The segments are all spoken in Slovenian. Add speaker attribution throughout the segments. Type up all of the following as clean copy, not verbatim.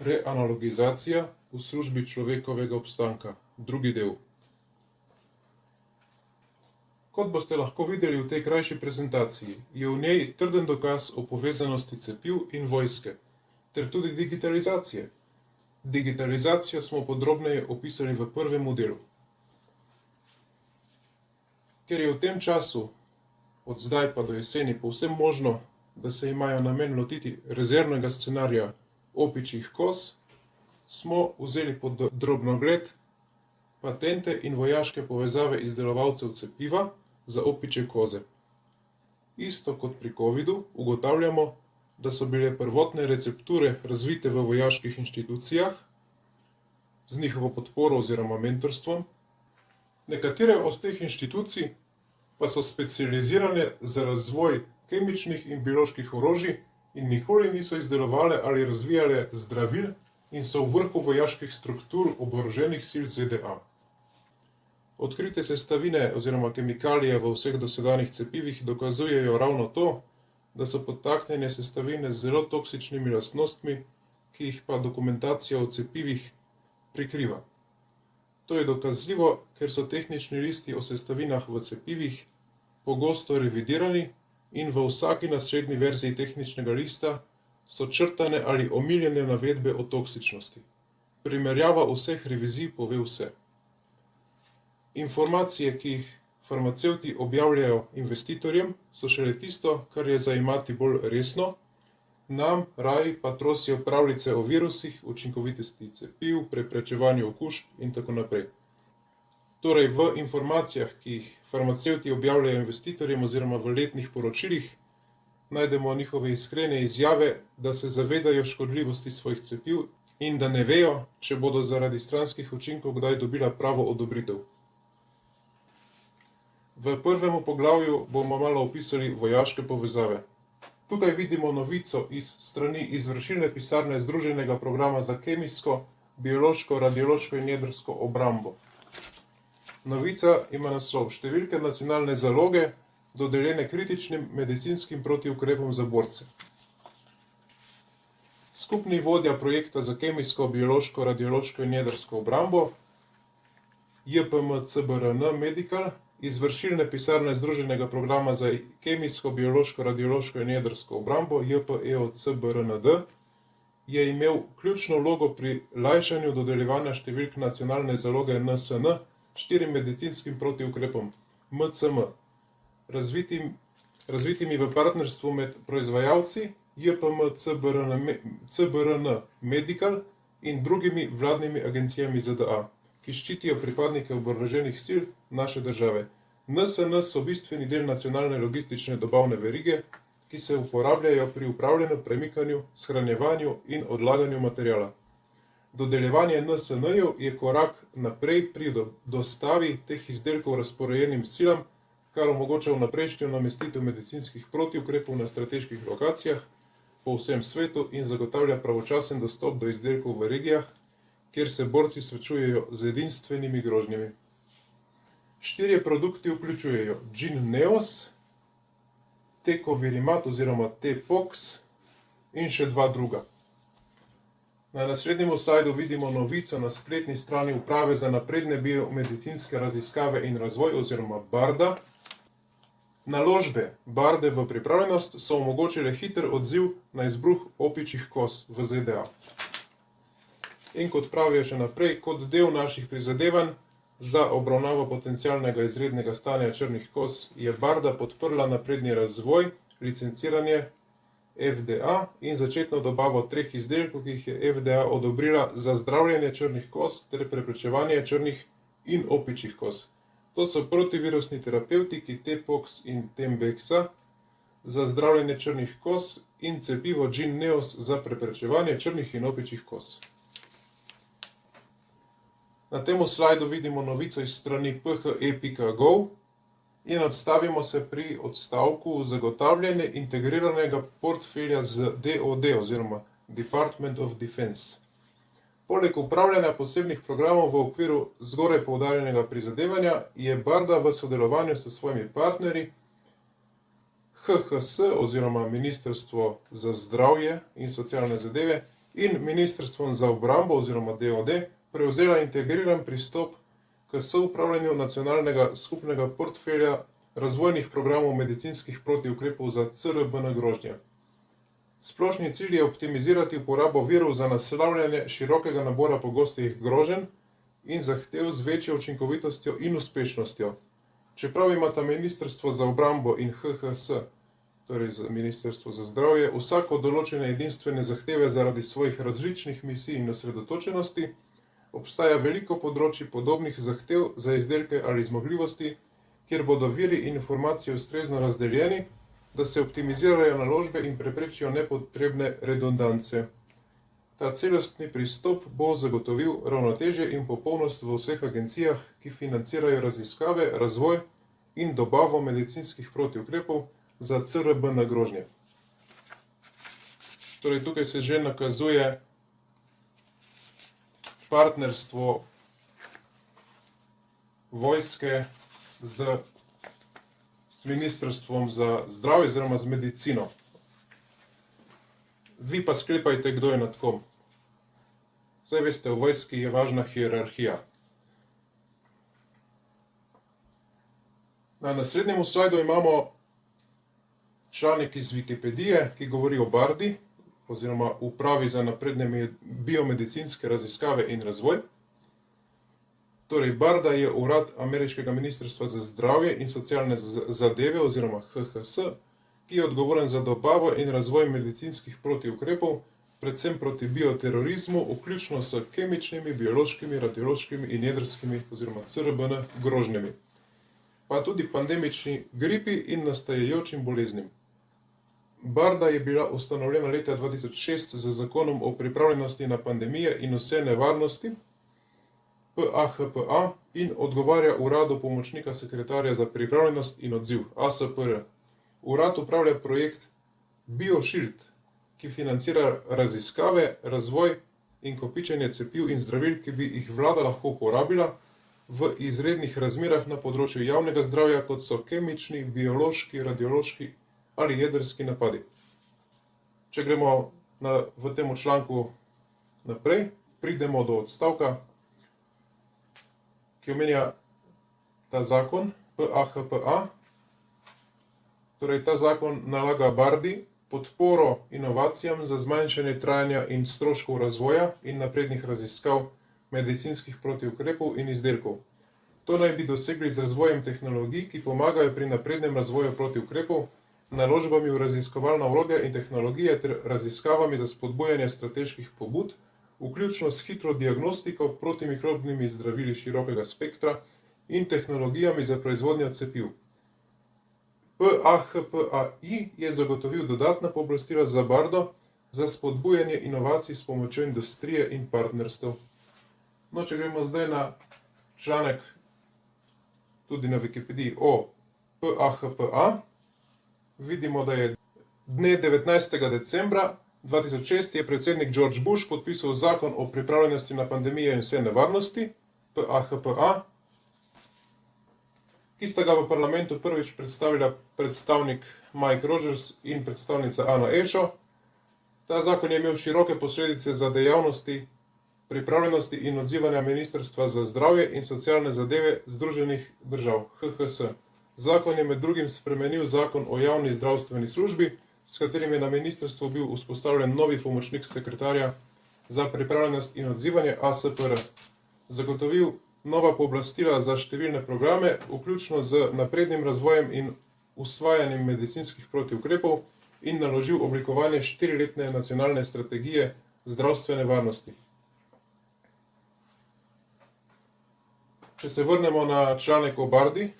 Speaker 1: Reanalogizacija v službi človekovega obstanka. Drugi del. Kot boste lahko videli v tej krajši prezentaciji, je v njej trden dokaz o povezanosti cepiv in vojske, ter tudi digitalizacije. Digitalizacijo smo podrobneje opisali v prvem delu. Ker je v tem času, od zdaj pa do jeseni, povsem možno, da se imajo namen lotiti rezervnega scenarija opičjih koz, smo vzeli pod drobnogled patente in vojaške povezave izdelovalcev cepiva za opičje koze. Isto kot pri covidu ugotavljamo, da so bile prvotne recepture razvite v vojaških inštitucijah z njihovo podporo oziroma mentorstvom. Nekatere od teh inštitucij pa so specializirane za razvoj kemičnih in bioloških orožij in nikoli niso izdelovale ali razvijale zdravil in so v vrhu vojaških struktur oboroženih sil ZDA. Odkrite sestavine oziroma kemikalije v vseh dosedanjih cepivih dokazujejo ravno to, da so podtaknjene sestavine z zelo toksičnimi lastnostmi, ki jih pa dokumentacija o cepivih prikriva. To je dokazljivo, ker so tehnični listi o sestavinah v cepivih pogosto revidirani in v vsaki naslednji verziji tehničnega lista so črtane ali omiljene navedbe o toksičnosti. Primerjava vseh revizij pove vse. Informacije, ki jih farmacevti objavljajo investitorjem, so šele tisto, kar je za imati bolj resno, nam raji pa trosijo pravljice o virusih, učinkovitosti cepiv, preprečevanju okužb in tako naprej. Torej, v informacijah, ki jih farmacevti objavljajo investitorjem oziroma v letnih poročilih, najdemo njihove iskrene izjave, da se zavedajo škodljivosti svojih cepiv in da ne vejo, če bodo zaradi stranskih učinkov kdaj dobila pravo odobritev. V prvem poglavju bomo malo opisali vojaške povezave. Tukaj vidimo novico iz strani izvršilne pisarne Združenega programa za kemijsko, biološko, radiološko in jedrsko obrambo. Novica ima naslov Številke nacionalne zaloge, dodeljene kritičnim medicinskim protiukrepom za borce. Skupni vodja projekta za kemijsko, biološko, radiološko in jedrsko obrambo, JPM-CBRN Medical, izvršilne pisarne Združenega programa za kemijsko, biološko, radiološko in jedrsko obrambo, JPEO-CBRND, je imel ključno vlogo pri lajšanju dodeljevanja številk nacionalne zaloge NSN štirim medicinskim protiukrepom MCM, razvitimi v partnerstvu med proizvajalci JPM-CBRN Medical in drugimi vladnimi agencijami ZDA, ki ščitijo pripadnike oboroženih sil naše države. NSN so bistveni del nacionalne logistične dobavne verige, ki se uporabljajo pri upravljanju, premikanju, shranjevanju in odlaganju materiala. Dodeljevanje NSN-jev je korak naprej pri dostavi teh izdelkov razporejenim silam, kar omogoča vnaprejšnjo namestitev medicinskih protiukrepov na strateških lokacijah po vsem svetu in zagotavlja pravočasen dostop do izdelkov v regijah, kjer se borci srečujejo z edinstvenimi grožnjami. Štirje produkti vključujejo Jynneos, Tecovirimat oziroma T-Pox in še dva druga. Na naslednjem slajdu vidimo novico na spletni strani Uprave za napredne biomedicinske raziskave in razvoj oziroma BARDA. Naložbe BARDE v pripravljenost so omogočile hiter odziv na izbruh opičjih koz v ZDA. In kot pravijo še naprej, kot del naših prizadevanj za obravnavo potencialnega izrednega stanja črnih koz, je BARDA podprla napredni razvoj, licenciranje FDA in začetno dobavo 3 izdelkov, ki jih je FDA odobrila za zdravljenje črnih koz ter preprečevanje črnih in opičjih koz. To so protivirusni terapevtiki T-Pox in Tembexa za zdravljenje črnih koz in cepivo Jynneos za preprečevanje črnih in opičjih koz. Na tem slajdu vidimo novico iz strani phe.gov in odstavimo se pri odstavku zagotavljanje integriranega portfelja z DoD oziroma Department of Defense. Poleg upravljanja posebnih programov v okviru zgoraj poudarjenega prizadevanja je BARDA v sodelovanju s svojimi partnerji HHS oziroma Ministrstvo za zdravje in socialne zadeve in Ministrstvom za obrambo oziroma DoD prevzela integriran pristop k soupravljanju nacionalnega skupnega portfelja razvojnih programov medicinskih protiukrepov za CRBN grožnje. Splošni cilj je optimizirati uporabo virov za naslavljanje širokega nabora pogostih groženj in zahtev z večjo učinkovitostjo in uspešnostjo. Čeprav imata Ministrstvo za obrambo in HHS, torej Ministrstvo za zdravje, vsako določene edinstvene zahteve zaradi svojih različnih misij in osredotočenosti, obstaja veliko področji podobnih zahtev za izdelke ali zmogljivosti, kjer bodo viri in informacije ustrezno razdeljeni, da se optimizirajo naložbe in preprečijo nepotrebne redundance. Ta celostni pristop bo zagotovil ravnotežje in popolnost v vseh agencijah, ki financirajo raziskave, razvoj in dobavo medicinskih protiukrepov za CRBN grožnje. Torej, tukaj se že nakazuje partnerstvo vojske z Ministrstvom za zdravje oziroma z medicino. Vi pa sklepajte, kdo je nad kom. Saj veste, v vojski je važna hierarhija. Na naslednjem slajdu imamo članek iz Wikipedije, ki govori o Bardi oziroma Upravi za napredne biomedicinske raziskave in razvoj. Torej, Barda je urad ameriškega ministrstva za zdravje in socialne zadeve oziroma HHS, ki je odgovoren za dobavo in razvoj medicinskih protiukrepov, predvsem proti bioterorizmu, vključno s kemičnimi, biološkimi, radiološkimi in jedrskimi oziroma CRBN grožnjami, pa tudi pandemični gripi in nastajajočim boleznim. Barda je bila ustanovljena leta 2006 z zakonom o pripravljenosti na pandemije in vse nevarnosti, PAHPA, in odgovarja uradu pomočnika sekretarja za pripravljenost in odziv, ASPR. Urad upravlja projekt BioShield, ki financira raziskave, razvoj in kopičenje cepiv in zdravil, ki bi jih vlada lahko uporabila v izrednih razmerah na področju javnega zdravja, kot so kemični, biološki, radiološki ali jedrski napadi. Če gremo v tem članku naprej, pridemo do odstavka, ki omenja ta zakon, PAHPA. Torej, ta zakon nalaga Bardi podporo inovacijam za zmanjšanje trajanja in stroškov razvoja in naprednih raziskav medicinskih protiukrepov in izdelkov. To naj bi dosegli z razvojem tehnologij, ki pomagajo pri naprednem razvoju protiukrepov, naložbami v raziskovalna orodja in tehnologije ter raziskavami za spodbujanje strateških pobud, vključno s hitro diagnostiko, protimikrobnimi zdravili širokega spektra in tehnologijami za proizvodnjo cepiv. PAHPAI je zagotovil dodatna pooblastila za Bardo za spodbujanje inovacij s pomočjo industrije in partnerstev. No, če gremo zdaj na članek tudi na Wikipediji o PAHPA, vidimo, da je dne 19. decembra 2006 je predsednik George Bush podpisal zakon o pripravljenosti na pandemije in vse nevarnosti, PAHPA, ki sta ga v parlamentu prvič predstavila predstavnik Mike Rogers in predstavnica Ana Ešo. Ta zakon je imel široke posledice za dejavnosti pripravljenosti in odzivanja Ministrstva za zdravje in socialne zadeve Združenih držav, HHS. Zakon je med drugim spremenil zakon o javni zdravstveni službi, s katerim je na ministrstvu bil vzpostavljen novi pomočnik sekretarja za pripravljenost in odzivanje ASPR. Zagotovil nova pooblastila za številne programe, vključno z naprednim razvojem in usvajanjem medicinskih protiukrepov, in naložil oblikovanje 4-letne nacionalne strategije zdravstvene varnosti. Če se vrnemo na članek o Bardi,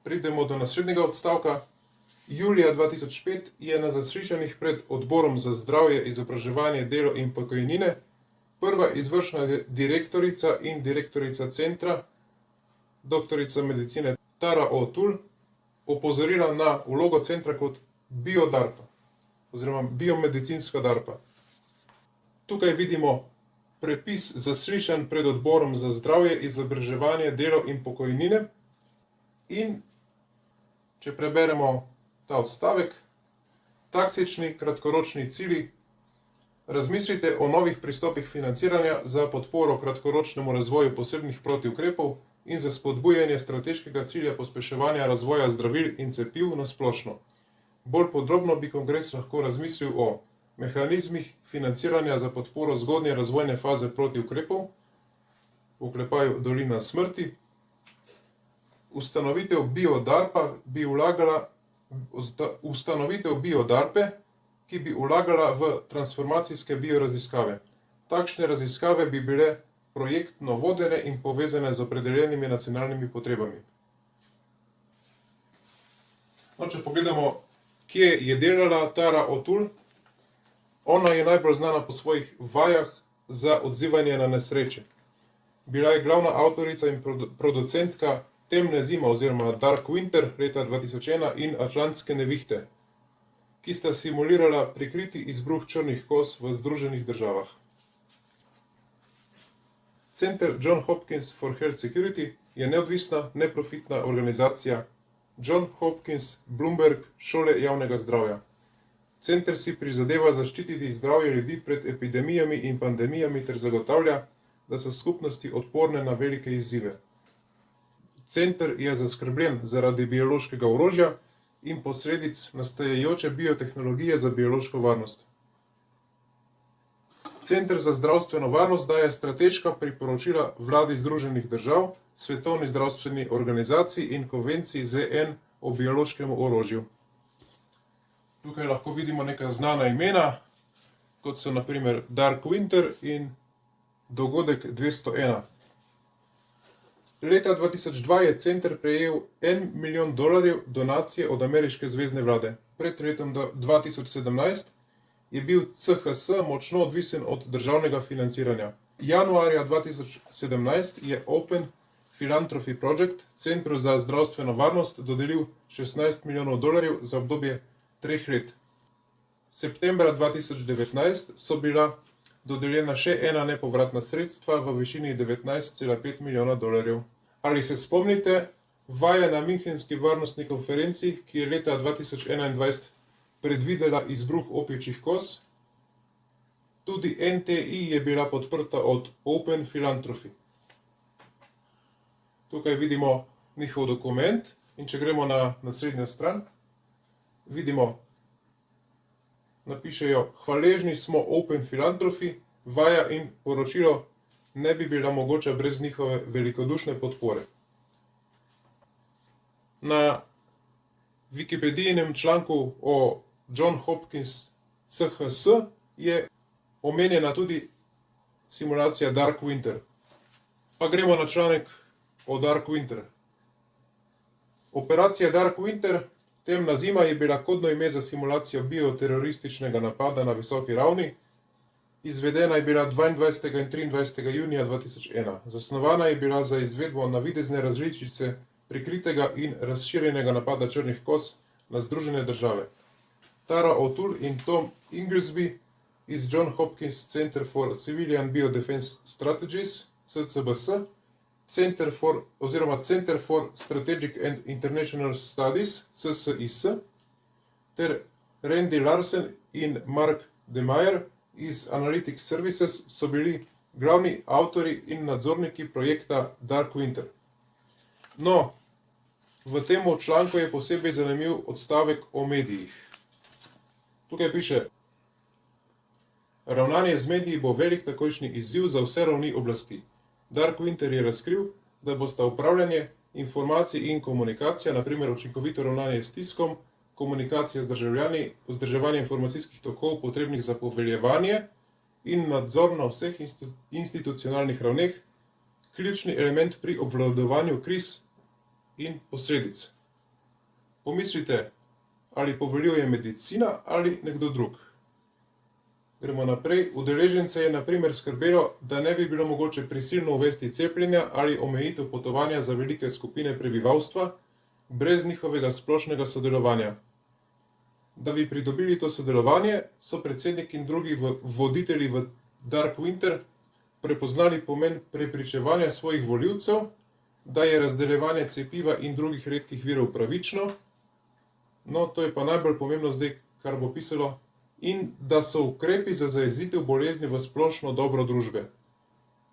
Speaker 1: pridemo do naslednjega odstavka. Julija 2005 je na zaslišanjih pred Odborom za zdravje, izobraževanje, delo in pokojnine prva izvršna direktorica in direktorica centra, doktorica medicine Tara O'Toole, opozorila na vlogo centra kot biodarpa oziroma biomedicinska darpa. Tukaj vidimo prepis zaslišanj pred Odborom za zdravje, izobraževanje, delo in pokojnine. In če preberemo ta odstavek, taktični kratkoročni cilji Razmislite o novih pristopih financiranja za podporo kratkoročnemu razvoju posebnih protiukrepov in za spodbujanje strateškega cilja pospeševanja razvoja zdravil in cepiv na splošno. Bolj podrobno bi kongres lahko razmislil o mehanizmih financiranja za podporo zgodnje razvojne faze protiukrepov, v oklepaju dolina smrti. Ustanovitev BioDARPE, ki bi vlagala v transformacijske bioraziskave. Takšne raziskave bi bile projektno vodene in povezane z opredeljenimi nacionalnimi potrebami. No, če pogledamo, kje je delala Tara O'Toole, ona je najbolj znana po svojih vajah za odzivanje na nesreče. Bila je glavna avtorica in producentka Temne zime oziroma Dark Winter leta 2001 in Atlantske nevihte, ki sta simulirala prikriti izbruh črnih koz v Združenih državah. Center John Hopkins for Health Security je neodvisna, neprofitna organizacija John Hopkins Bloomberg šole javnega zdravja. Center si prizadeva zaščititi zdravje ljudi pred epidemijami in pandemijami ter zagotavlja, da so skupnosti odporne na velike izzive. Center je zaskrbljen zaradi biološkega orožja in posledic nastajajoče biotehnologije za biološko varnost. Center za zdravstveno varnost daje strateška priporočila vladi Združenih držav, Svetovni zdravstveni organizaciji in konvenciji ZN o biološkem orožju. Tukaj lahko vidimo neka znana imena, kot so na primer Dark Winter in dogodek 201. Leta 2002 je center prejel $1 milijon donacije od ameriške zvezne vlade. Pred letom 2017 je bil CHS močno odvisen od državnega financiranja. Januarja 2017 je Open Philanthropy Project Centru za zdravstveno varnost dodelil $16 milijonov za obdobje 3 let. Septembra 2019 so bila dodeljena še ena nepovratna sredstva v višini $19,5 milijona. Ali se spomnite vaje na Münchenski varnostni konferenci, ki je leta 2021 predvidela izbruh opičjih koz? Tudi NTI je bila podprta od Open Philanthropy. Tukaj vidimo njihov dokument in če gremo na naslednjo stran, vidimo, napišejo: hvaležni smo Open Philanthropy, vaja in poročilo ne bi bila mogoča brez njihove velikodušne podpore. Na Wikipedijinem članku o John Hopkins CHS je omenjena tudi simulacija Dark Winter. Pa gremo na članek o Dark Winter. Operacija Dark Winter, temna zima, je bila kodno ime za simulacijo bioterorističnega napada na visoki ravni. Izvedena je bila 22. in 23. junija 2001. Zasnovana je bila za izvedbo navidezne različice prikritega in razširjenega napada črnih koz na Združene države. Tara O'Toole in Tom Inglesby iz John Hopkins Center for Civilian Biodefense Strategies, CCBS, Center for Strategic and International Studies, CSIS, ter Randy Larsen in Mark DeMeyer iz Analytic Services so bili glavni avtori in nadzorniki projekta Dark Winter. No, v tem članku je posebej zanimiv odstavek o medijih. Tukaj piše: ravnanje z mediji bo velik takojšnji izziv za vse ravni oblasti. Dark Winter je razkril, da bosta upravljanje informacij in komunikacija, na primer učinkovito ravnanje s tiskom, komunikacija z državljani, vzdrževanje informacijskih tokov potrebnih za poveljevanje in nadzor na vseh institucionalnih ravneh, ključni element pri obvladovanju kriz in posledic. Pomislite, ali poveljuje medicina ali nekdo drug. Gremo naprej. Udeležence je na primer skrbelo, da ne bi bilo mogoče prisilno uvesti cepljenja ali omejitev potovanja za velike skupine prebivalstva brez njihovega splošnega sodelovanja. Da bi pridobili to sodelovanje, so predsednik in drugi voditelji v Dark Winter prepoznali pomen prepričevanja svojih volivcev, da je razdeljevanje cepiva in drugih redkih virov pravično. No, to je pa najbolj pomembno zdaj, kar bo pisalo: in da so ukrepi za zajezitev bolezni v splošno dobro družbe.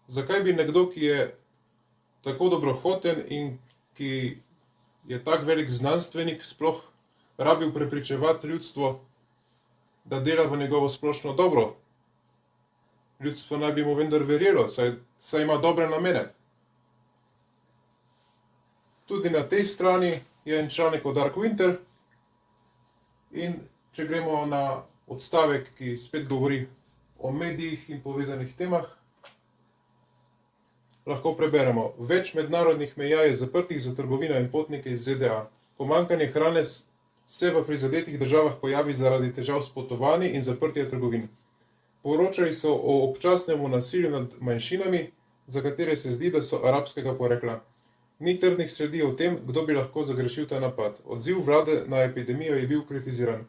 Speaker 1: Zakaj bi nekdo, ki je tako dobrohoten in ki je tak velik znanstvenik, sploh rabil prepričevati ljudstvo, da dela v njegovo splošno dobro? Ljudstvo naj bi mu vendar verjelo, saj ima dobre namene. Tudi na tej strani je en članek o Dark Winter in če gremo na odstavek, ki spet govori o medijih in povezanih temah, lahko preberemo: več mednarodnih meja je zaprtih za trgovino in potnike iz ZDA. Pomanjkanje hrane se v prizadetih državah pojavi zaradi težav s potovanji in zaprtja trgovin. Poročali so o občasnemu nasilju nad manjšinami, za katere se zdi, da so arabskega porekla. Ni trdnih sledi o tem, kdo bi lahko zagrešil ta napad. Odziv vlade na epidemijo je bil kritiziran.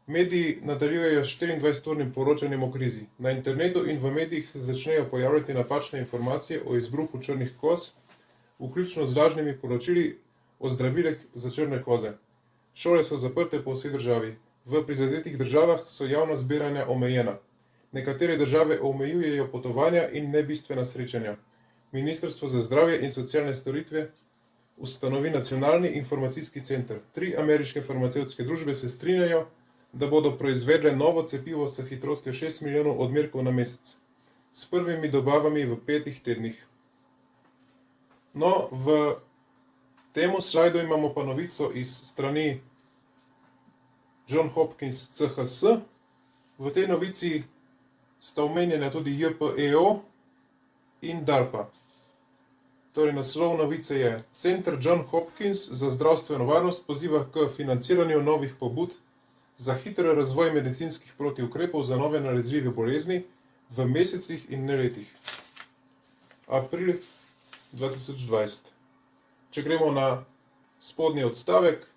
Speaker 1: Mediji nadaljujejo s 24-urnim poročanjem o krizi. Na internetu in v medijih se začnejo pojavljati napačne informacije o izbruhu črnih koz, vključno z lažnimi poročili o zdravilih za črne koze. Šole so zaprte po vsej državi. V prizadetih državah so javna zbiranja omejena. Nekatere države omejujejo potovanja in nebistvena srečanja. Ministrstvo za zdravje in socialne storitve ustanovi nacionalni informacijski center. 3 ameriške farmacevtske družbe se strinjajo, da bodo proizvedle novo cepivo s hitrostjo 6 milijonov odmerkov na mesec, s prvimi dobavami v 5 tednih. No, v temu slajdu imamo pa novico iz strani John Hopkins CHS. V tej novici sta omenjena tudi JPEO in DARPA. Torej, naslov novice je: Center John Hopkins za zdravstveno varnost poziva k financiranju novih pobud za hiter razvoj medicinskih protiukrepov za nove nalezljive bolezni v mesecih in ne letih. April 2020. Če gremo na spodnji odstavek,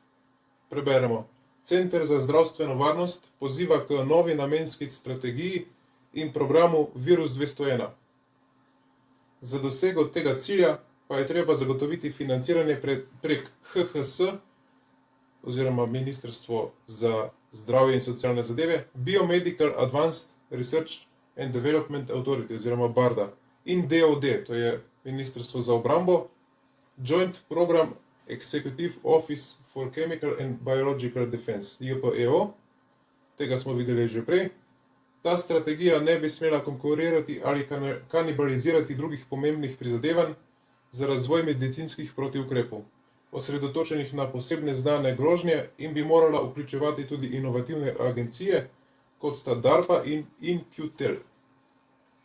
Speaker 1: preberemo: Center za zdravstveno varnost poziva k novi namenski strategiji in programu Virus 201. Za dosego tega cilja pa je treba zagotoviti financiranje prek HHS oziroma Ministrstvo za zdravje in socialne zadeve, Biomedical Advanced Research and Development Authority oziroma BARDA in DOD, to je Ministrstvo za obrambo, Joint Program Executive Office for Chemical and Biological Defense, JPEO, tega smo videli že prej. Ta strategija ne bi smela konkurirati ali kanibalizirati drugih pomembnih prizadevanj za razvoj medicinskih protiukrepov, osredotočenih na posebne znane grožnje, in bi morala vključevati tudi inovativne agencije, kot sta DARPA in In-Q-Tel.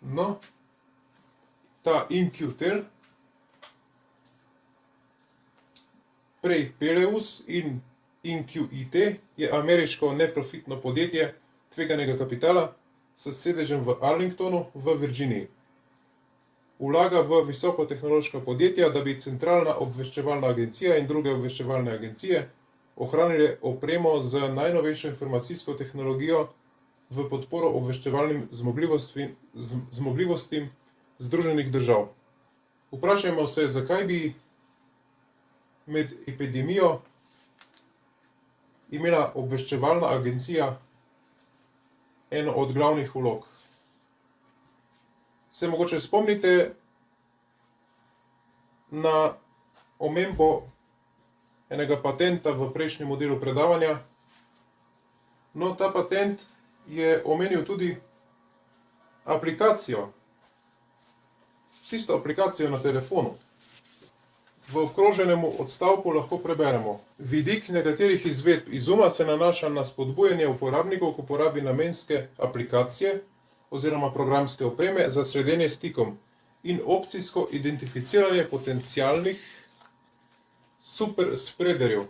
Speaker 1: No, ta In-Q-Tel, prej Peleus in In-Q-IT, je ameriško neprofitno podjetje tveganega kapitala s sedežem v Arlingtonu v Virginiji. Vlaga v visokotehnološka podjetja, da bi Centralna obveščevalna agencija in druge obveščevalne agencije ohranile opremo z najnovejšo informacijsko tehnologijo v podporo obveščevalnim zmogljivostim Združenih držav. Vprašajmo se, zakaj bi med epidemijo imela obveščevalna agencija eno od glavnih vlog. Se mogoče spomnite na omembo enega patenta v prejšnjem modelu predavanja? No, ta patent je omenil tudi aplikacijo. Tisto aplikacijo na telefonu. V obkroženem odstavku lahko preberemo: vidik nekaterih izvedb izuma se nanaša na spodbujanje uporabnikov k uporabi namenske aplikacije oziroma programske opreme za sledenje stikom in opcijsko identificiranje potencialnih supersprederjev,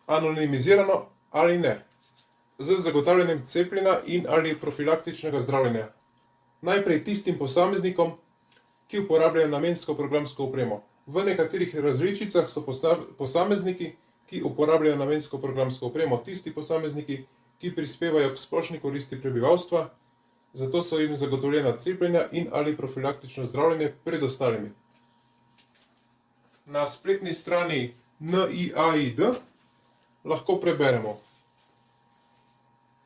Speaker 1: anonimizirano ali ne, z zagotavljanjem cepljenja in ali profilaktičnega zdravljenja. Najprej tistim posameznikom, ki uporabljajo namensko programsko opremo. V nekaterih različicah so posamezniki, ki uporabljajo namensko programsko opremo, tisti posamezniki, ki prispevajo k splošni koristi prebivalstva, zato so jim zagotovljena cepljenja in ali profilaktično zdravljenje pred ostalimi. Na spletni strani NIAID lahko preberemo: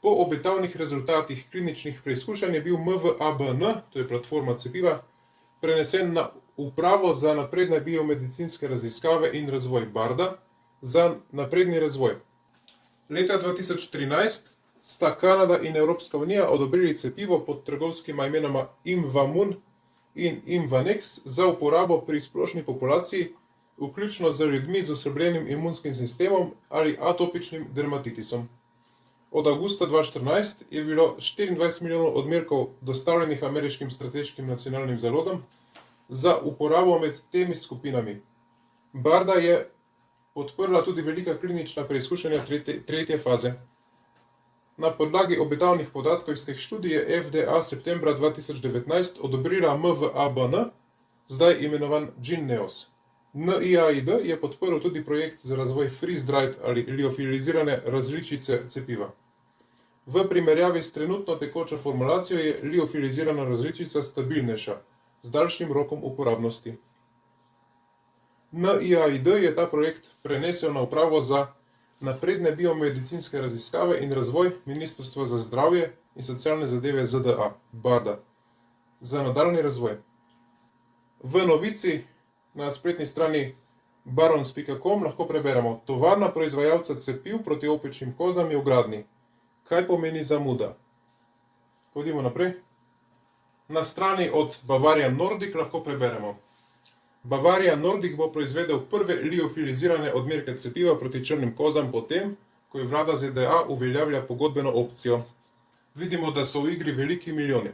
Speaker 1: Po obetavnih rezultatih kliničnih preizkušanj je bil MVABN, to je platforma cepiva, prenesen na Upravo za napredne biomedicinske raziskave in razvoj BARDA za napredni razvoj. Leta 2013 sta Kanada in Evropska unija odobrili cepivo pod trgovskima imenoma Imvamun in Imvanex za uporabo pri splošni populaciji, vključno z ljudmi z oslabljenim imunskim sistemom ali atopičnim dermatitisom. Od avgusta 2014 je bilo 24 milijonov odmerkov dostavljenih ameriškim strateškim nacionalnim zalogam za uporabo med temi skupinami. BARDA je podprla tudi velika klinična preizkušanja tretje faze. Na podlagi obetavnih podatkov iz teh študij je FDA septembra 2019 odobrila MVABN, zdaj imenovan Jynneos. NIAID je podprl tudi projekt za razvoj freeze-dried ali liofilizirane različice cepiva. V primerjavi s trenutno tekočo formulacijo je liofilizirana različica stabilnejša, z daljšim rokom uporabnosti. NIAID je ta projekt prenesel na Upravo za napredne biomedicinske raziskave in razvoj Ministrstva za zdravje in socialne zadeve ZDA, BARDA, za nadaljni razvoj. V novici na spletni strani barons.com lahko preberemo: tovarna proizvajalca cepiv proti opičjim kozam je v gradnji. Kaj pomeni zamuda? Pojdimo naprej. Na strani od Bavarian Nordic lahko preberemo: Bavarian Nordic bo proizvedel prve liofilizirane odmerke cepiva proti črnim kozam potem, ko je vlada ZDA uveljavlja pogodbeno opcijo. Vidimo, da so v igri veliki milijoni.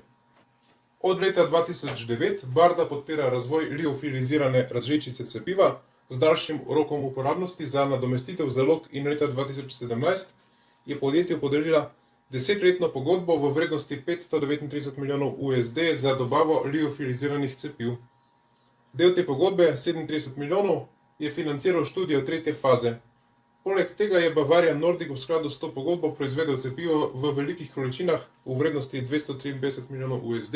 Speaker 1: Od leta 2009 BARDA podpira razvoj liofilizirane različice cepiva z daljšim rokom uporabnosti za nadomestitev zalog in leta 2017 je podjetju podelila 10-letno pogodbo v vrednosti 539 milijonov USD za dobavo liofiliziranih cepiv. Del te pogodbe, 37 milijonov, je financiral študijo tretje faze. Poleg tega je Bavarian Nordic v skladu s to pogodbo proizvedel cepivo v velikih količinah v vrednosti 253 milijonov USD,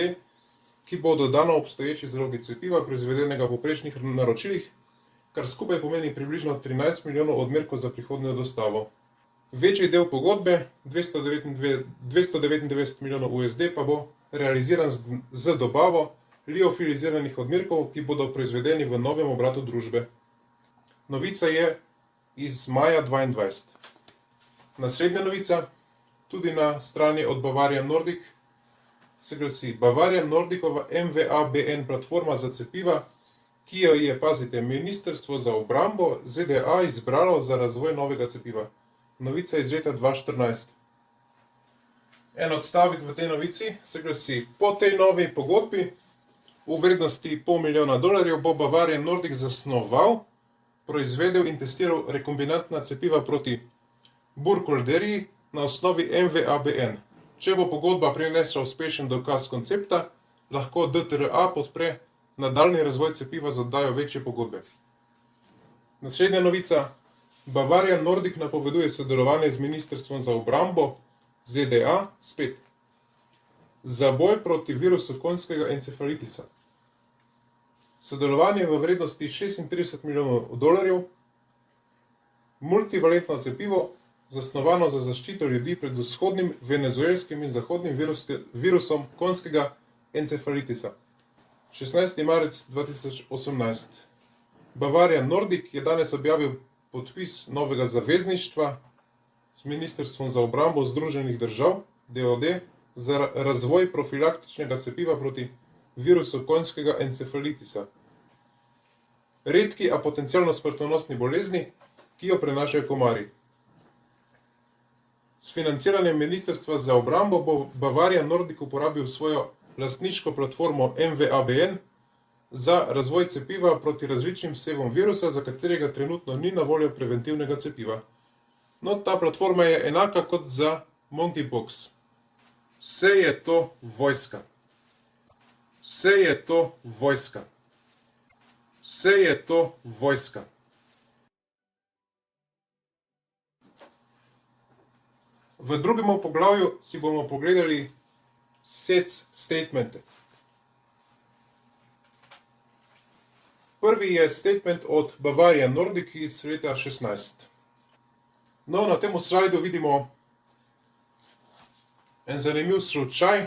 Speaker 1: ki bo dodano obstoječi zalogi cepiva, proizvedenega po prejšnjih naročilih, kar skupaj pomeni približno 13 milijonov odmerkov za prihodnjo dostavo. Večji del pogodbe, 299 milijonov USD, pa bo realiziran z dobavo liofiliziranih odmerkov, ki bodo proizvedeni v novem obratu družbe. Novica je iz maja 2022. Naslednja novica, tudi na strani od Bavarian Nordic, se glasi: Bavarian Nordicova MVABN platforma za cepiva, ki jo je, pazite, Ministrstvo za obrambo ZDA izbralo za razvoj novega cepiva. Novica iz leta 2014. En odstavek v tej novici se glasi: po tej novi pogodbi v vrednosti $500 milijona bo Bavarian Nordic zasnoval, proizvedel in testiral rekombinantna cepiva proti burkholderiji na osnovi MVABN. Če bo pogodba prinesla uspešen dokaz koncepta, lahko DTRA podpre nadaljni razvoj cepiva z oddajo večje pogodbe. Naslednja novica. Bavarian Nordic napoveduje sodelovanje z Ministrstvom za obrambo ZDA spet za boj proti virusu konjskega encefalitisa. Sodelovanje v vrednosti $36 milijonov, multivalentno cepivo, zasnovano za zaščito ljudi pred vzhodnim venezuelskim in zahodnim virusom konjskega encefalitisa. 16. marec 2018. Bavarian Nordic je danes objavil podpis novega zavezništva s Ministrstvom za obrambo Združenih držav, DoD, za razvoj profilaktičnega cepiva proti virusu konjskega encefalitisa, redki, a potencialno smrtonosni bolezni, ki jo prenašajo komarji. S financiranjem Ministrstva za obrambo bo Bavarian Nordic uporabil svojo lastniško platformo MVABN za razvoj cepiva proti različnim sevom virusa, za katerega trenutno ni na voljo preventivnega cepiva. No, ta platforma je enaka kot za monkeypox. Vse je to vojska. Vse je to vojska. Vse je to vojska. V drugem poglavju si bomo pogledali SEC statemente. Prvi je statement od Bavarian Nordic iz leta 2016. No, na tem slajdu vidimo En zanimiv slučaj.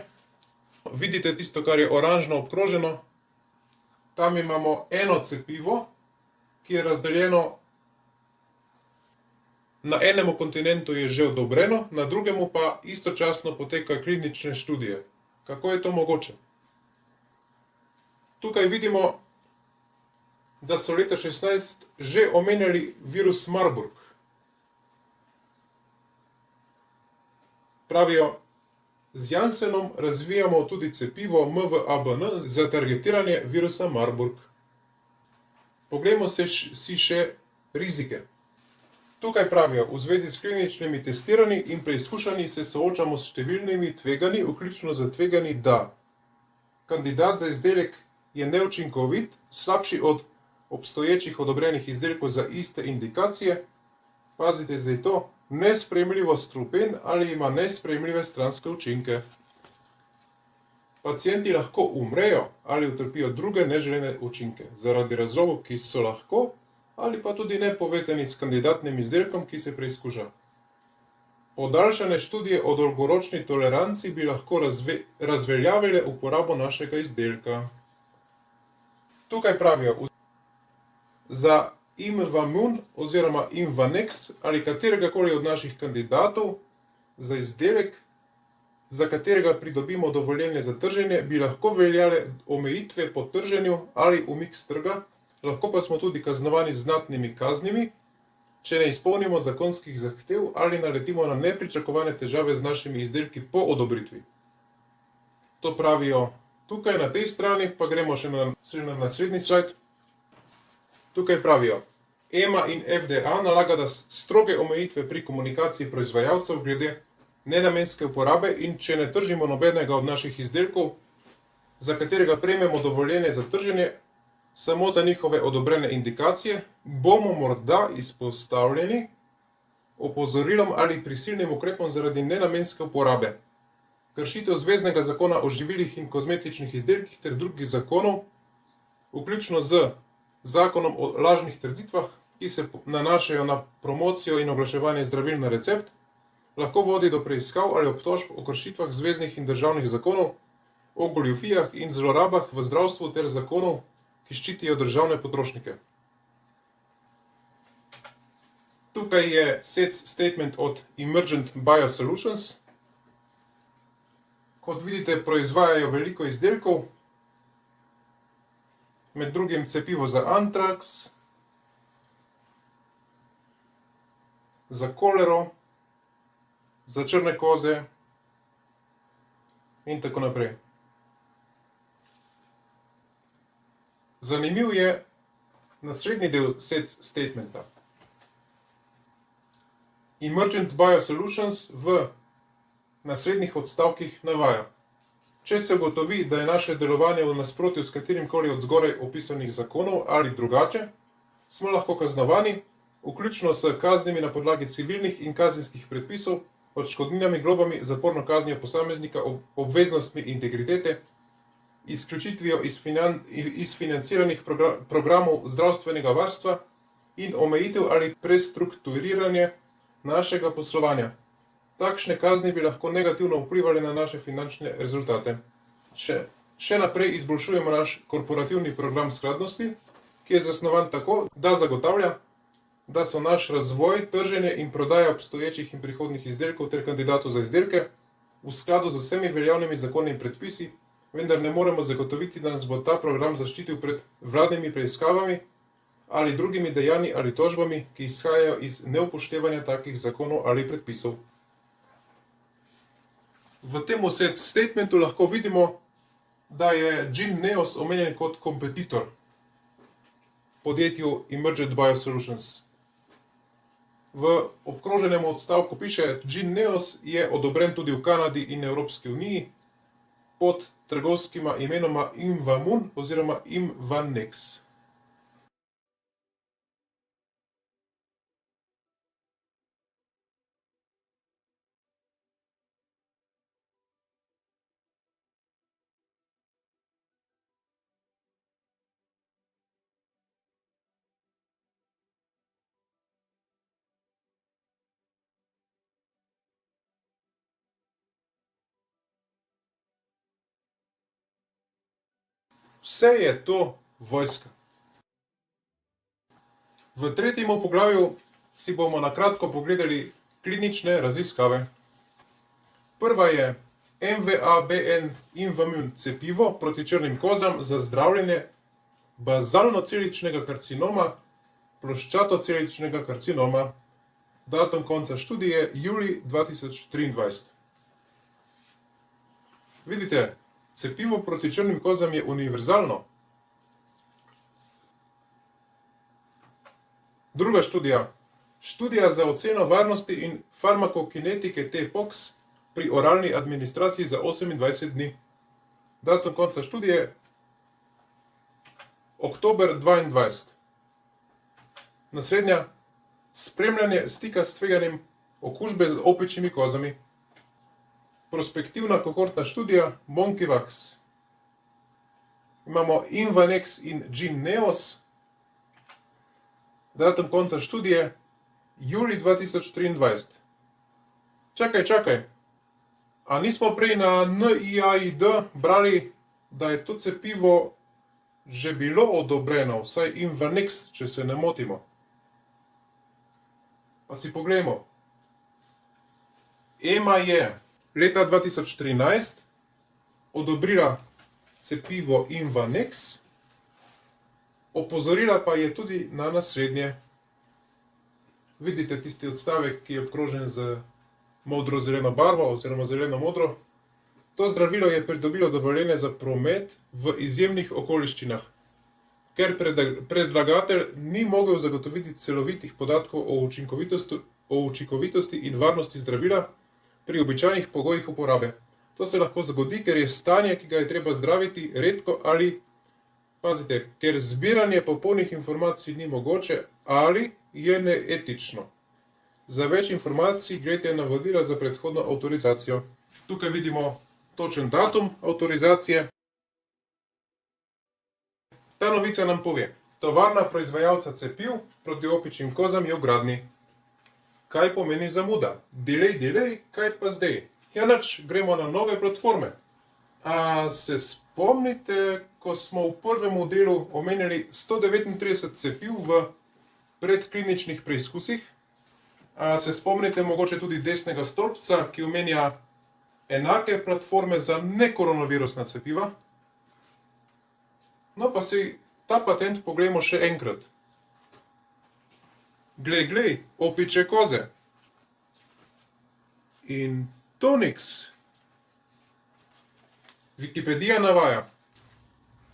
Speaker 1: Vidite tisto, kar je oranžno obkroženo? Tam imamo eno cepivo, ki je razdeljeno. Na enemu kontinentu je že odobreno, na drugemu pa istočasno potekajo klinične študije. Kako je to mogoče? Tukaj vidimo, da so leta 2016 že omenjali virus Marburg. Pravijo, z Janssenom razvijamo tudi cepivo MVABN za targetiranje virusa Marburg. Poglejmo si še rizike. Tukaj pravijo, v zvezi s kliničnimi testiranji in preizkušanji se soočamo s številnimi tveganji, vključno z tveganji, da kandidat za izdelek je neučinkovit, slabši od obstoječih odobrenih izdelkov za iste indikacije, pazite zdaj to, nesprejemljivo strupen ali ima nesprejemljive stranske učinke. Pacienti lahko umrejo ali utrpijo druge neželene učinke, zaradi razlogov, ki so lahko ali pa tudi ne povezani s kandidatnim izdelkom, ki se preizkuša. Podaljšane študije o dolgoročni toleranci bi lahko razveljavile uporabo našega izdelka. Tukaj pravijo, za Imvamun oziroma Imvanex ali katerega koli od naših kandidatov za izdelek, za katerega pridobimo dovoljenje za trženje, bi lahko veljale omejitve po trženju ali umik s trga, lahko pa smo tudi kaznovani z znatnimi kaznimi, če ne izpolnimo zakonskih zahtev ali naletimo na nepričakovane težave z našimi izdelki po odobritvi. To pravijo tukaj na tej strani, pa gremo še na naslednji slajd. Tukaj pravijo, EMA in FDA nalagata stroge omejitve pri komunikaciji proizvajalcev glede nenamenske uporabe in če ne tržimo nobenega od naših izdelkov, za katerega prejmemo dovoljenje za trženje, samo za njihove odobrene indikacije, bomo morda izpostavljeni opozorilom ali prisilnim ukrepom zaradi nenamenske uporabe, kršitev zveznega zakona o živilih in kozmetičnih izdelkih ter drugih zakonov, vključno z zakonom o lažnih trditvah, ki se nanašajo na promocijo in oglaševanje zdravil na recept, lahko vodi do preiskav ali obtožb o kršitvah zveznih in državnih zakonov, o goljufijah in zlorabah v zdravstvu ter zakonov, ki ščitijo državne potrošnike. Tukaj je SEC statement od Emergent Biosolutions. Kot vidite, proizvajajo veliko izdelkov, med drugim cepivo za antraks, za kolero, za črne koze in tako naprej. Zanimiv je naslednji del SEC statementa. Emergent Biosolutions v naslednjih odstavkih navaja: če se ugotovi, da je naše delovanje v nasprotju s katerimkoli od zgoraj opisanih zakonov ali drugače, smo lahko kaznovani, vključno s kaznimi na podlagi civilnih in kazenskih predpisov, odškodninami, globami, zaporno kaznijo posameznika, obveznostmi integritete, izključitvijo iz financiranih programov zdravstvenega varstva in omejitev ali prestrukturiranje našega poslovanja. Takšne kazni bi lahko negativno vplivali na naše finančne rezultate. Še naprej izboljšujemo naš korporativni program skladnosti, ki je zasnovan tako, da zagotavlja, da so naš razvoj, trženje in prodaja obstoječih in prihodnjih izdelkov ter kandidatov za izdelke v skladu z vsemi veljavnimi zakoni in predpisi, vendar ne moremo zagotoviti, da nas bo ta program zaščitil pred vladnimi preiskavami ali drugimi dejanji ali tožbami, ki izhajajo iz neupoštevanja takih zakonov ali predpisov. V tem SEC statementu lahko vidimo, da je Jynneos omenjen kot kompetitor podjetju Emergent Biosolutions. V obkroženem odstavku piše, Jynneos je odobren tudi v Kanadi in Evropski uniji pod trgovskima imenoma Imvamun oziroma Imvanex. Vse je to vojska. V tretjem poglavju si bomo na kratko pogledali klinične raziskave. Prva je MVA-BN Imvamune cepivo proti črnim kozam za zdravljenje bazalnoceličnega karcinoma, ploščatoceličnega karcinoma. Datum konca študije julij 2023. Vidite, cepivo proti črnim kozam je univerzalno. Druga študija. Študija za oceno varnosti in farmakokinetike T-POX pri oralni administraciji za 28 dni. Datum konca študije oktober 2022. Naslednja. Spremljanje stika s tveganjem okužbe z opičjimi kozami. Prospektivna kohortna študija MonkeyVax. Imamo Imvanex in GeneNeos. Datum konca študije julij 2023. Čakaj. A nismo prej na NIAID brali, da je to cepivo že bilo odobreno, vsaj Imvanex, če se ne motimo? Pa si poglejmo. EMA je leta 2013 odobrila cepivo Imvanex, opozorila pa je tudi na naslednje. Vidite tisti odstavek, ki je obkrožen z modro-zeleno barvo oziroma zeleno-modro. To zdravilo je pridobilo dovoljenje za promet v izjemnih okoliščinah, ker predlagatelj ni mogel zagotoviti celovitih podatkov o učinkovitosti in varnosti zdravila pri običajnih pogojih uporabe. To se lahko zgodi, ker je stanje, ki ga je treba zdraviti, redko ali, pazite, ker zbiranje popolnih informacij ni mogoče ali je neetično. Za več informacij gledajte navodila za predhodno avtorizacijo. Tukaj vidimo točen datum avtorizacije. Ta novica nam pove, tovarna proizvajalca cepiv proti opičjim kozam je v gradnji. Kaj pomeni zamuda? Delay, kaj pa zdaj? Ja, nič, gremo na nove platforme. A se spomnite, ko smo v prvem delu omenjali 139 cepiv v predkliničnih preizkusih? A se spomnite mogoče tudi desnega stolpca, ki omenja enake platforme za nekoronavirusna cepiva? No pa si ta patent poglejmo še enkrat. Glej, opičje koze. In Tonix. Wikipedija navaja.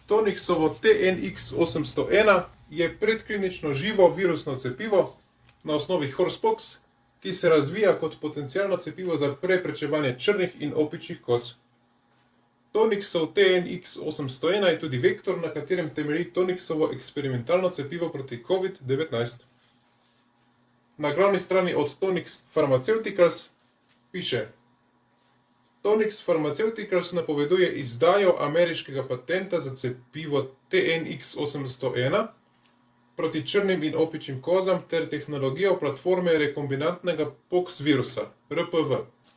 Speaker 1: Tonixovo TNX801 je predklinično živo virusno cepivo na osnovi Horsepox, ki se razvija kot potencialno cepivo za preprečevanje črnih in opičjih koz. Tonixov TNX801 je tudi vektor, na katerem temelji Tonixovo eksperimentalno cepivo proti COVID-19. Na glavni strani od Tonix Pharmaceuticals piše: Tonix Pharmaceuticals napoveduje izdajo ameriškega patenta za cepivo TNX801 proti črnim in opičjim kozam ter tehnologijo platforme rekombinantnega pox virusa, RPV.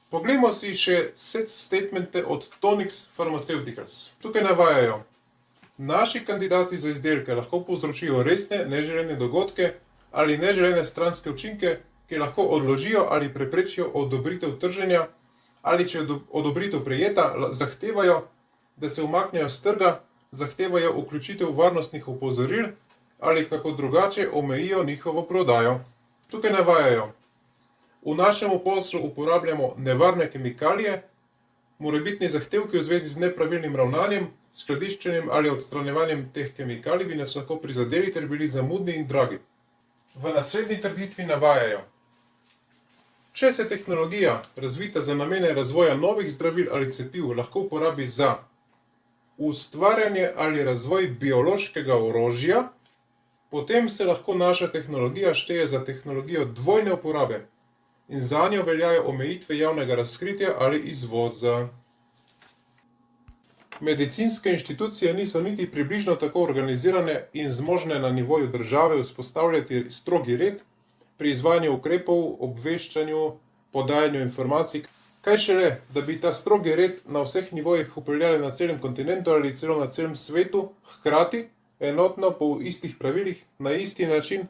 Speaker 1: Poglejmo si še set statemente od Tonix Pharmaceuticals. Tukaj navajajo: naši kandidati za izdelke lahko povzročijo resne neželene dogodke ali neželene stranske učinke, ki lahko odložijo ali preprečijo odobritev trženja, ali če je odobritev prejeta, zahtevajo, da se umaknejo s trga, zahtevajo vključitev varnostnih opozoril ali kako drugače omejijo njihovo prodajo. Tukaj navajajo: v našem poslu uporabljamo nevarne kemikalije, morebitni zahtevki v zvezi z nepravilnim ravnanjem, skladiščenjem ali odstranjevanjem teh kemikalij bi nas lahko prizadeli ter bili zamudni in dragi. V naslednji trditvi navajajo: če se tehnologija, razvita za namene razvoja novih zdravil ali cepiv, lahko uporabi za ustvarjanje ali razvoj biološkega orožja, potem se lahko naša tehnologija šteje za tehnologijo dvojne uporabe in zanjo veljajo omejitve javnega razkritja ali izvoza. Medicinske inštitucije niso niti približno tako organizirane in zmožne na nivoju države vzpostavljati strogi red pri izvajanju ukrepov, obveščanju, podajanju informacij, Kaj šele, da bi ta strogi red na vseh nivojih upeljali na celem kontinentu ali celo na celem svetu, hkrati, enotno, po istih pravilih, na isti način.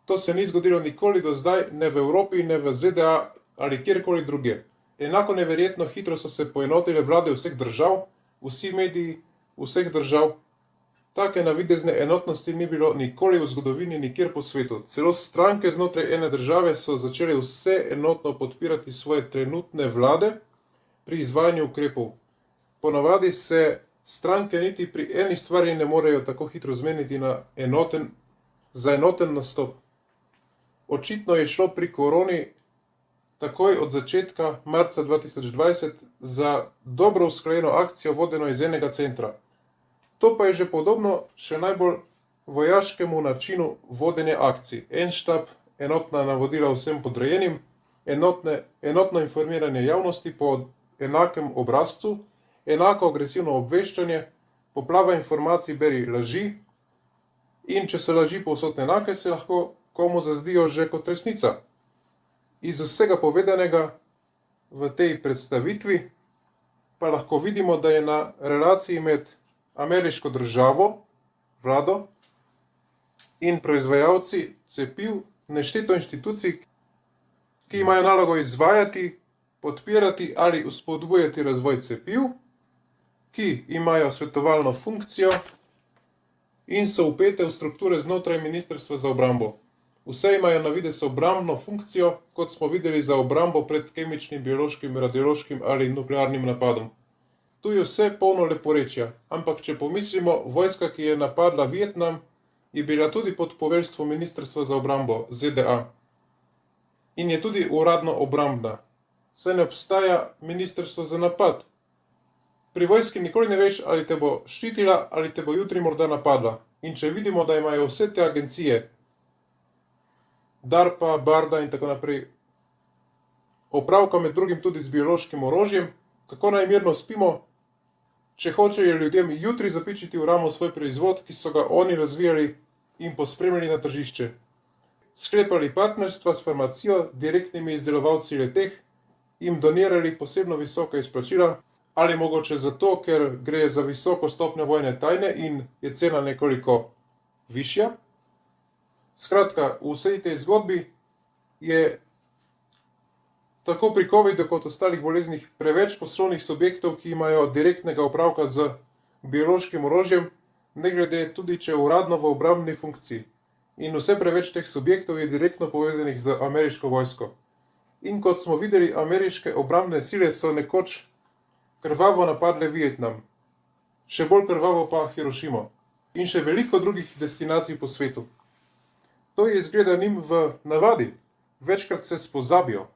Speaker 1: To se ni zgodilo nikoli do zdaj, ne v Evropi, ne v ZDA ali kjerkoli druge. Enako neverjetno hitro so se poenotile vlade vseh držav, vsi mediji vseh držav. Take navidezne enotnosti ni bilo nikoli v zgodovini nikjer po svetu. Celo stranke znotraj ene države so začele vse enotno podpirati svoje trenutne vlade pri izvajanju ukrepov. Ponavadi se stranke niti pri eni stvari ne morejo tako hitro zmeniti za enoten nastop. Očitno je šlo pri koroni takoj od začetka marca 2020 za dobro usklajeno akcijo vodeno iz enega centra. To pa je že podobno še najbolj vojaškemu načinu vodenja akcij. En štab, enotna navodila vsem podrejenim, enotno informiranje javnosti po enakem obrazcu, enako agresivno obveščanje, poplava informacij beri laži, in če so laži povsod enake, se lahko komu zazdijo že kot resnica. Iz vsega povedanega v tej predstavitvi pa lahko vidimo, da je na relaciji med ameriško državo, vlado in proizvajalci cepiv nešteto inštitucij, ki imajo nalogo izvajati, podpirati ali vzpodbujati razvoj cepiv, ki imajo svetovalno funkcijo in so vpete v strukture znotraj Ministrstva za obrambo. Vse imajo na videz obrambno funkcijo, kot smo videli za obrambo pred kemičnim, biološkim, radiološkim ali nuklearnim napadom. Tu je vse polno leporečja, ampak če pomislimo, vojska, ki je napadla Vietnam, je bila tudi pod poveljstvom Ministrstva za obrambo ZDA. In je tudi uradno obrambna. Saj ne obstaja ministrstvo za napad. Pri vojski nikoli ne veš, ali te bo ščitila ali te bo jutri morda napadla. In če vidimo, da imajo vse te agencije, DARPA, BARDA in tako naprej, opravka med drugim tudi z biološkim orožjem, kako naj mirno spimo, če hočejo ljudem jutri zapičiti v ramo svoj proizvod, ki so ga oni razvijali in pospremili na tržišče. Sklepali partnerstva s farmacijo, direktnimi izdelovalci leteh, jim donirali posebno visoka izplačila, ali mogoče zato, ker gre za visoko stopnjo vojne tajne in je cena nekoliko višja. Skratka, v vsej tej zgodbi je tako pri COVID-u kot ostalih boleznih preveč poslovnih subjektov, ki imajo direktnega opravka z biološkim orožjem, ne glede tudi, če uradno v obrambni funkciji. In vse preveč teh subjektov je direktno povezanih z ameriško vojsko. In kot smo videli, ameriške obrambne sile so nekoč krvavo napadle Vietnam, še bolj krvavo pa Hirošimo in še veliko drugih destinacij po svetu. To je izgleda njim v navadi, večkrat se spozabijo.